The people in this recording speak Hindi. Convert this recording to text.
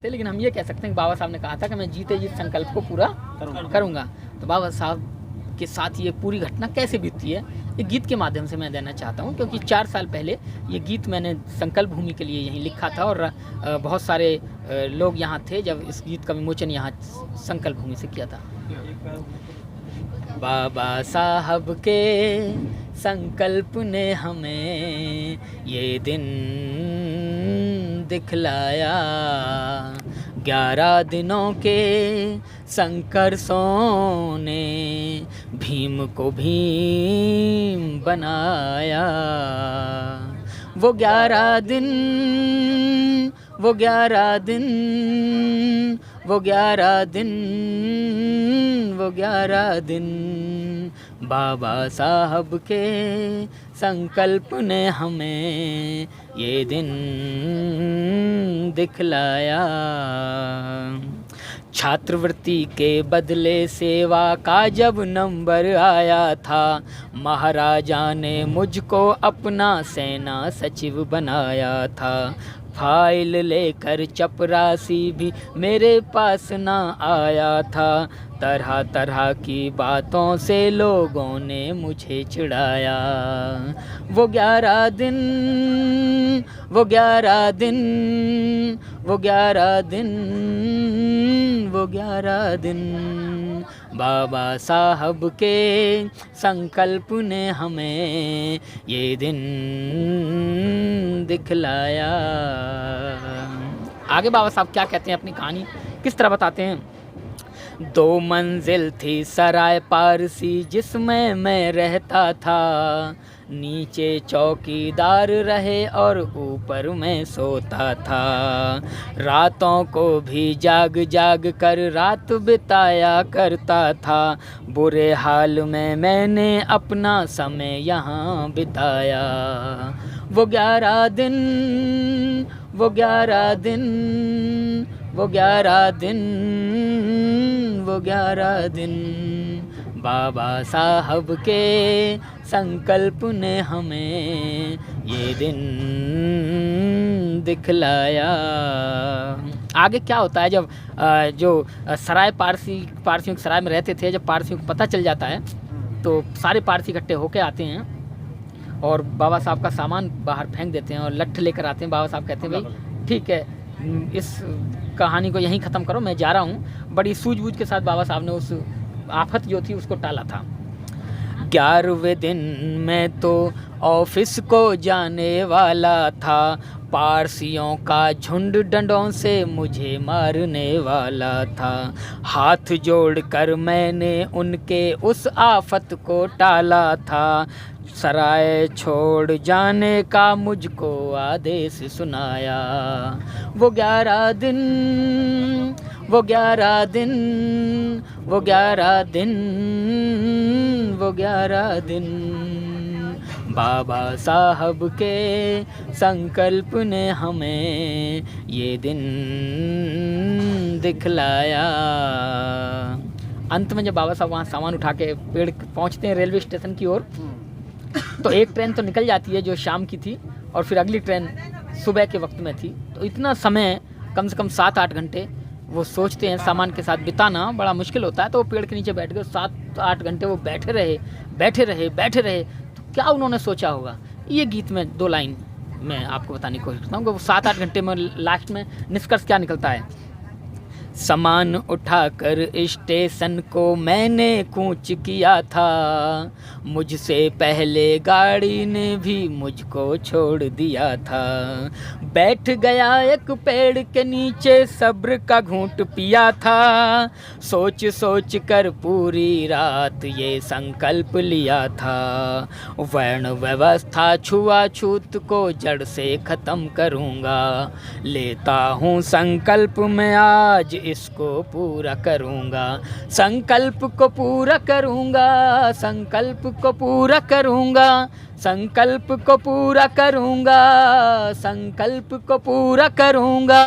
लेकिन हम ये कह सकते हैं कि बाबा साहब ने कहा था कि मैं जीते जी संकल्प को पूरा करूंगा। तो बाबा साहब के साथ ये पूरी घटना कैसे बीतती है, ये गीत के माध्यम से मैं देना चाहता हूँ, क्योंकि 4 साल पहले ये गीत मैंने संकल्प भूमि के लिए यहीं लिखा था और बहुत सारे लोग यहाँ थे जब इस गीत का विमोचन यहाँ संकल्प भूमि से किया था। बाबा साहब के संकल्प ने हमें ये दिन दिखलाया, 11 दिनों के संघर्षों ने भीम को भीम बनाया। वो 11 दिन, वो 11 दिन, वो 11 दिन, वो 11 दिन, बाबा साहब के संकल्प ने हमें ये दिन दिखलाया। छात्रवृत्ति के बदले सेवा का जब नंबर आया था, महाराजा ने मुझको अपना सेना सचिव बनाया था। फाइल लेकर चपरासी भी मेरे पास ना आया था, तरह तरह की बातों से लोगों ने मुझे चिढ़ाया। वो 11 दिन, वो 11 दिन, वो 11 दिन, वो 11 दिन, बाबा साहब के संकल्प ने हमें ये दिन दिखलाया। आगे बाबा साहब क्या कहते हैं, अपनी कहानी किस तरह बताते हैं। 2 मंजिल थी सराय पारसी जिसमें मैं रहता था, नीचे चौकीदार रहे और ऊपर मैं सोता था। रातों को भी जाग जाग कर रात बिताया करता था, बुरे हाल में मैंने अपना समय यहाँ बिताया। वो 11 दिन, वो 11 दिन, वो 11 दिन, वो 11 दिन, बाबा साहब के संकल्प ने हमें ये दिन दिखलाया। आगे क्या होता है जब जो सराय पारसियों की सराय में रहते थे, जब पारसियों को पता चल जाता है तो सारे पारसी इकट्ठे होके आते हैं और बाबा साहब का सामान बाहर फेंक देते हैं और लट्ठ लेकर आते हैं। बाबा साहब कहते हैं भाई ठीक है, इस कहानी को यहीं ख़त्म करो, मैं जा रहा हूँ। बड़ी सूझबूझ के साथ बाबा साहब ने उस आफत जो थी उसको टाला था। 11वें दिन मैं तो ऑफिस को जाने वाला था, पारसियों का झुंड डंडों से मुझे मारने वाला था। हाथ जोड़कर मैंने उनके उस आफत को टाला था, सराय छोड़ जाने का मुझको आदेश सुनाया। वो 11 दिन, वो 11 दिन, वो 11 दिन, वो 11 दिन, बाबा साहब के संकल्प ने हमें ये दिन दिखलाया। अंत में जब बाबा साहब वहाँ सामान उठा के पेड़ पहुँचते हैं रेलवे स्टेशन की ओर, तो एक ट्रेन तो निकल जाती है जो शाम की थी और फिर अगली ट्रेन सुबह के वक्त में थी। तो इतना समय कम से कम 7-8 घंटे वो सोचते हैं सामान के साथ बिताना बड़ा मुश्किल होता है। तो वो पेड़ के नीचे बैठ गए, 7-8 घंटे वो बैठे रहे, बैठे रहे, बैठे रहे। तो क्या उन्होंने सोचा होगा, ये गीत में 2 लाइन मैं आपको बताने की कोशिश करता हूँ कि वो 7-8 घंटे में लास्ट में निष्कर्ष क्या निकलता है। सामान उठाकर स्टेशन को मैंने कूच किया था, मुझसे पहले गाड़ी ने भी मुझको छोड़ दिया था। बैठ गया एक पेड़ के नीचे, सब्र का घूंट पिया था, सोच सोच कर पूरी रात ये संकल्प लिया था। वर्ण व्यवस्था छुआछूत को जड़ से ख़त्म करूँगा, लेता हूँ संकल्प में आज इसको पूरा करूँगा। संकल्प को पूरा करूँगा, संकल्प को पूरा करूँगा, संकल्प को पूरा करूँगा, संकल्प को पूरा करूँगा।